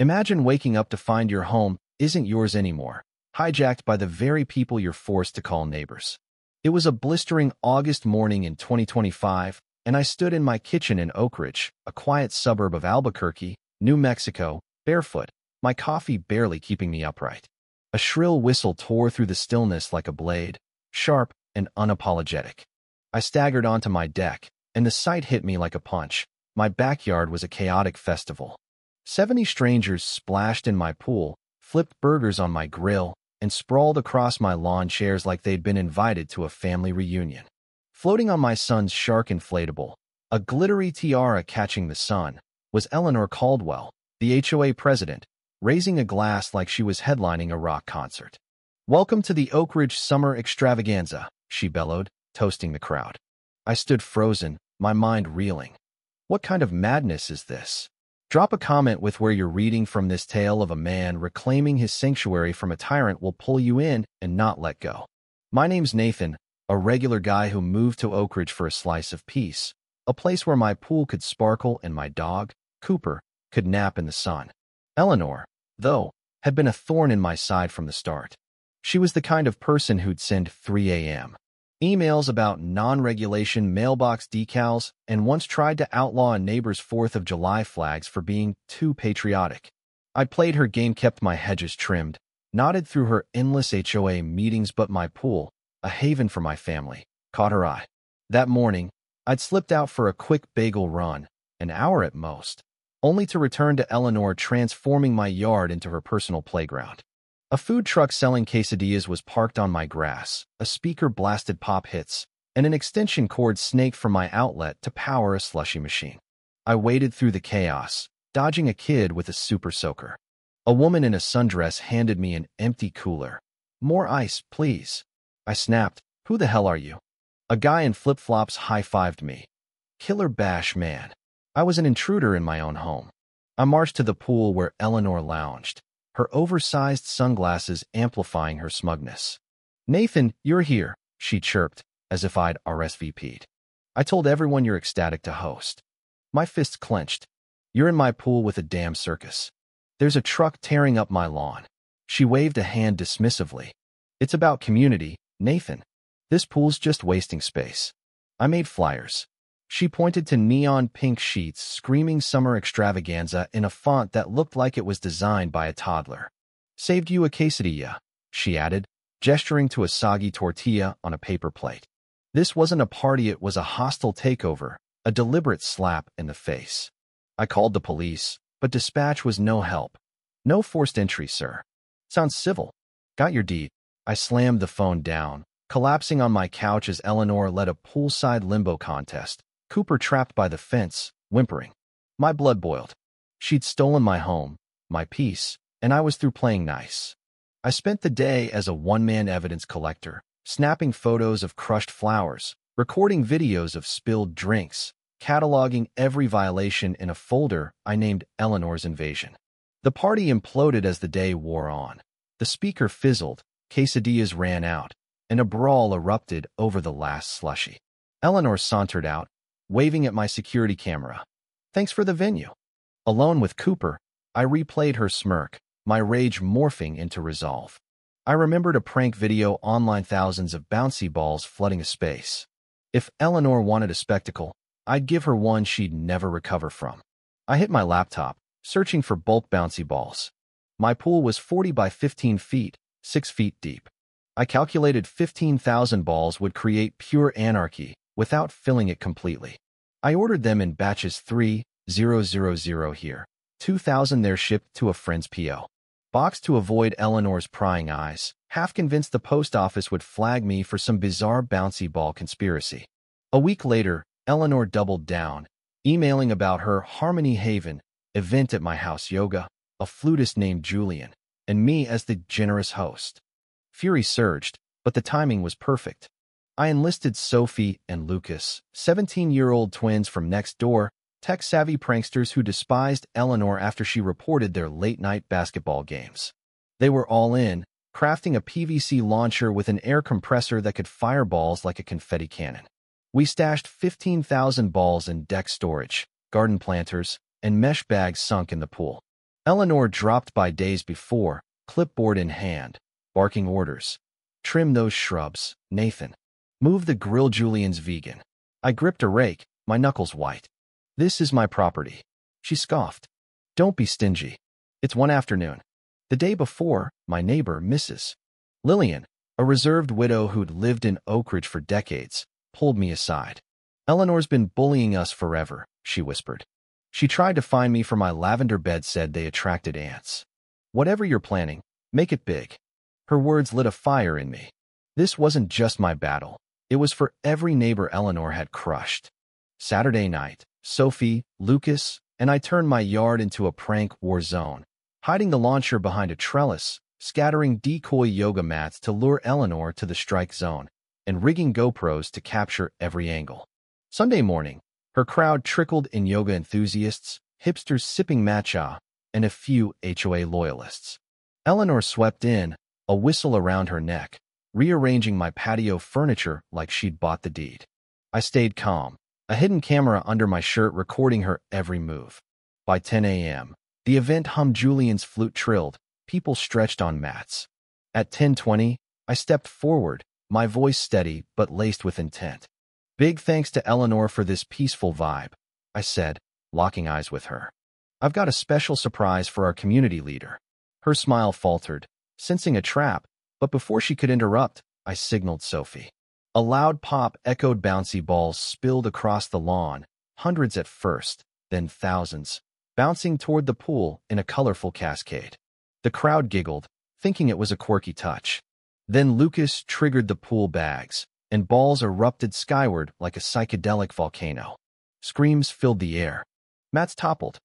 Imagine waking up to find your home isn't yours anymore, hijacked by the very people you're forced to call neighbors. It was a blistering August morning in 2025, and I stood in my kitchen in Oak Ridge, a quiet suburb of Albuquerque, New Mexico, barefoot, my coffee barely keeping me upright. A shrill whistle tore through the stillness like a blade, sharp and unapologetic. I staggered onto my deck, and the sight hit me like a punch. My backyard was a chaotic festival. 70 strangers splashed in my pool, flipped burgers on my grill, and sprawled across my lawn chairs like they'd been invited to a family reunion. Floating on my son's shark inflatable, a glittery tiara catching the sun, was Eleanor Caldwell, the HOA president, raising a glass like she was headlining a rock concert. "Welcome to the Oak Ridge Summer Extravaganza," she bellowed, toasting the crowd. I stood frozen, my mind reeling. What kind of madness is this? Drop a comment with where you're reading from. This tale of a man reclaiming his sanctuary from a tyrant will pull you in and not let go. My name's Nathan, a regular guy who moved to Oak Ridge for a slice of peace, a place where my pool could sparkle and my dog, Cooper, could nap in the sun. Eleanor, though, had been a thorn in my side from the start. She was the kind of person who'd send 3 a.m. emails about non-regulation mailbox decals and once tried to outlaw a neighbor's 4th of July flags for being too patriotic. I played her game, kept my hedges trimmed, nodded through her endless HOA meetings, but my pool, a haven for my family, caught her eye. That morning, I'd slipped out for a quick bagel run, an hour at most, only to return to Eleanor transforming my yard into her personal playground. A food truck selling quesadillas was parked on my grass, a speaker blasted pop hits, and an extension cord snaked from my outlet to power a slushy machine. I waded through the chaos, dodging a kid with a super soaker. A woman in a sundress handed me an empty cooler. "More ice, please." I snapped, "Who the hell are you?" A guy in flip-flops high-fived me. Killer bash man. I was an intruder in my own home. I marched to the pool where Eleanor lounged, her oversized sunglasses amplifying her smugness. "Nathan, you're here," she chirped, as if I'd RSVP'd. "I told everyone you're ecstatic to host." My fists clenched. "You're in my pool with a damn circus. There's a truck tearing up my lawn." She waved a hand dismissively. "It's about community, Nathan. This pool's just wasting space." I made flyers. She pointed to neon pink sheets screaming summer extravaganza in a font that looked like it was designed by a toddler. "Saved you a quesadilla," she added, gesturing to a soggy tortilla on a paper plate. This wasn't a party, it was a hostile takeover, a deliberate slap in the face. I called the police, but dispatch was no help. "No forced entry, sir." "Sounds civil." "Got your deed." I slammed the phone down, collapsing on my couch as Eleanor led a poolside limbo contest, Cooper trapped by the fence, whimpering. My blood boiled. She'd stolen my home, my peace, and I was through playing nice. I spent the day as a one-man evidence collector, snapping photos of crushed flowers, recording videos of spilled drinks, cataloging every violation in a folder I named Eleanor's Invasion. The party imploded as the day wore on. The speaker fizzled, quesadillas ran out, and a brawl erupted over the last slushie. Eleanor sauntered out, waving at my security camera. "Thanks for the venue." Alone with Cooper, I replayed her smirk, my rage morphing into resolve. I remembered a prank video online, thousands of bouncy balls flooding a space. If Eleanor wanted a spectacle, I'd give her one she'd never recover from. I hit my laptop, searching for bulk bouncy balls. My pool was 40 by 15 feet, 6 feet deep. I calculated 15,000 balls would create pure anarchy without filling it completely. I ordered them in batches 3,000 here, 2,000 there, shipped to a friend's P.O. box to avoid Eleanor's prying eyes, half convinced the post office would flag me for some bizarre bouncy ball conspiracy. A week later, Eleanor doubled down, emailing about her Harmony Haven event at my house, yoga, a flutist named Julian, and me as the generous host. Fury surged, but the timing was perfect. I enlisted Sophie and Lucas, 17-year-old twins from next door, tech-savvy pranksters who despised Eleanor after she reported their late-night basketball games. They were all in, crafting a PVC launcher with an air compressor that could fire balls like a confetti cannon. We stashed 15,000 balls in deck storage, garden planters, and mesh bags sunk in the pool. Eleanor dropped by days before, clipboard in hand, barking orders. Trim those shrubs, Nathan. Move the grill, Julian's vegan. I gripped a rake, my knuckles white. This is my property. She scoffed. Don't be stingy. It's one afternoon. The day before, my neighbor, Mrs. Lillian, a reserved widow who'd lived in Oak Ridge for decades, pulled me aside. Eleanor's been bullying us forever, she whispered. She tried to find me for my lavender bed, said they attracted ants. Whatever you're planning, make it big. Her words lit a fire in me. This wasn't just my battle. It was for every neighbor Eleanor had crushed. Saturday night, Sophie, Lucas, and I turned my yard into a prank war zone, hiding the launcher behind a trellis, scattering decoy yoga mats to lure Eleanor to the strike zone, and rigging GoPros to capture every angle. Sunday morning, her crowd trickled in yoga enthusiasts, hipsters sipping matcha, and a few HOA loyalists. Eleanor swept in, a whistle around her neck, rearranging my patio furniture like she'd bought the deed. I stayed calm, a hidden camera under my shirt recording her every move. By 10 a.m., the event hummed, Julian's flute trilled, people stretched on mats. At 10:20, I stepped forward, my voice steady but laced with intent. Big thanks to Eleanor for this peaceful vibe, I said, locking eyes with her. I've got a special surprise for our community leader. Her smile faltered, sensing a trap, but before she could interrupt, I signaled Sophie. A loud pop echoed, bouncy balls spilled across the lawn, hundreds at first, then thousands, bouncing toward the pool in a colorful cascade. The crowd giggled, thinking it was a quirky touch. Then Lucas triggered the pool bags, and balls erupted skyward like a psychedelic volcano. Screams filled the air. Mats toppled.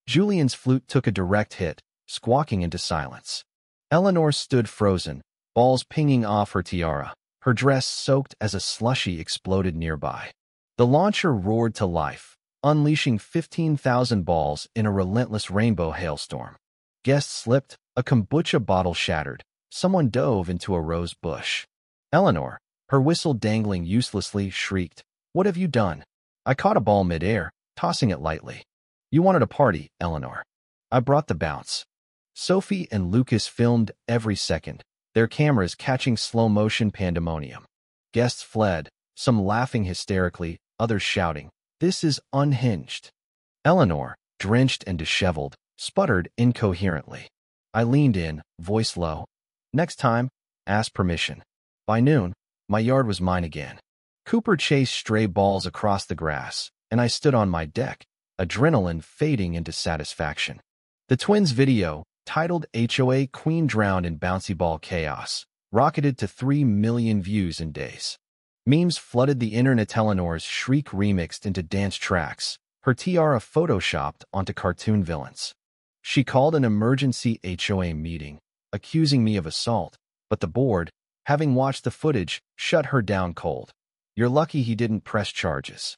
Julian's flute took a direct hit, squawking into silence. Eleanor stood frozen, balls pinging off her tiara, her dress soaked as a slushy exploded nearby. The launcher roared to life, unleashing 15,000 balls in a relentless rainbow hailstorm. Guests slipped, a kombucha bottle shattered, someone dove into a rose bush. Eleanor, her whistle dangling uselessly, shrieked, "What have you done?" I caught a ball midair, tossing it lightly. You wanted a party, Eleanor. I brought the bounce. Sophie and Lucas filmed every second, their cameras catching slow-motion pandemonium. Guests fled, some laughing hysterically, others shouting, "This is unhinged." Eleanor, drenched and disheveled, sputtered incoherently. I leaned in, voice low. Next time, ask permission. By noon, my yard was mine again. Cooper chased stray balls across the grass, and I stood on my deck, adrenaline fading into satisfaction. The twins' video, titled HOA Queen Drowned in Bouncy Ball Chaos, rocketed to 3 million views in days. Memes flooded the internet. Eleanor's shriek remixed into dance tracks, her tiara photoshopped onto cartoon villains. She called an emergency HOA meeting, accusing me of assault, but the board, having watched the footage, shut her down cold. You're lucky he didn't press charges.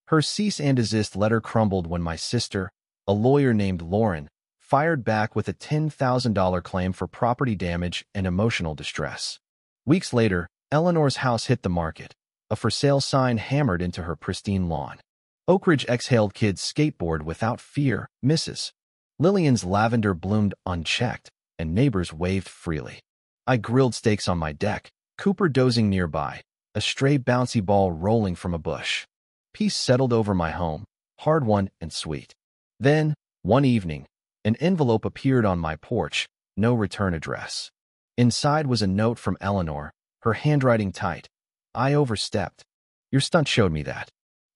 Her cease and desist letter crumbled when my sister, a lawyer named Lauren, fired back with a $10,000 claim for property damage and emotional distress. Weeks later, Eleanor's house hit the market, a for sale sign hammered into her pristine lawn. Oak Ridge exhaled, kids skateboard without fear, Mrs. Lillian's lavender bloomed unchecked, and neighbors waved freely. I grilled steaks on my deck, Cooper dozing nearby, a stray bouncy ball rolling from a bush. Peace settled over my home, hard-won and sweet. Then, one evening, an envelope appeared on my porch, no return address. Inside was a note from Eleanor, her handwriting tight. I overstepped. Your stunt showed me that.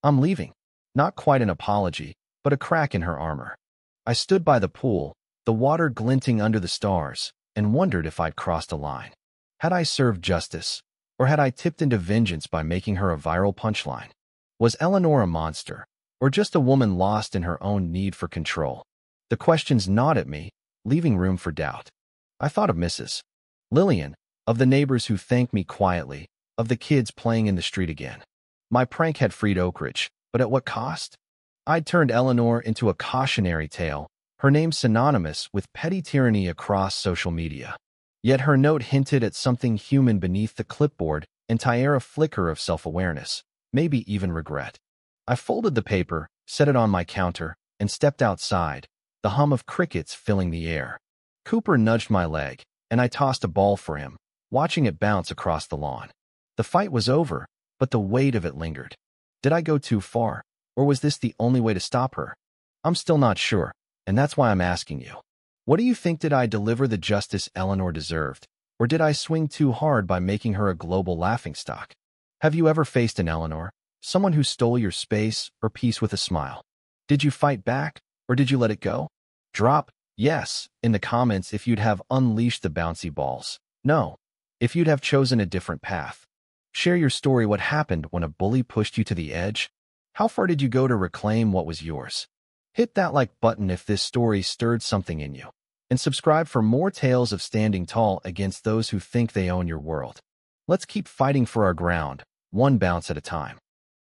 I'm leaving. Not quite an apology, but a crack in her armor. I stood by the pool, the water glinting under the stars, and wondered if I'd crossed a line. Had I served justice, or had I tipped into vengeance by making her a viral punchline? Was Eleanor a monster, or just a woman lost in her own need for control? The questions gnawed at me, leaving room for doubt. I thought of Mrs. Lillian, of the neighbors who thanked me quietly, of the kids playing in the street again. My prank had freed Oak Ridge, but at what cost? I'd turned Eleanor into a cautionary tale, her name synonymous with petty tyranny across social media. Yet her note hinted at something human beneath the clipboard, entire a flicker of self-awareness, maybe even regret. I folded the paper, set it on my counter, and stepped outside, the hum of crickets filling the air. Cooper nudged my leg, and I tossed a ball for him, watching it bounce across the lawn. The fight was over, but the weight of it lingered. Did I go too far, or was this the only way to stop her? I'm still not sure, and that's why I'm asking you. What do you think? Did I deliver the justice Eleanor deserved, or did I swing too hard by making her a global laughingstock? Have you ever faced an Eleanor, someone who stole your space or peace with a smile? Did you fight back, or did you let it go? Drop yes in the comments if you'd have unleashed the bouncy balls. No, if you'd have chosen a different path. Share your story. What happened when a bully pushed you to the edge? How far did you go to reclaim what was yours? Hit that like button if this story stirred something in you. And subscribe for more tales of standing tall against those who think they own your world. Let's keep fighting for our ground, one bounce at a time.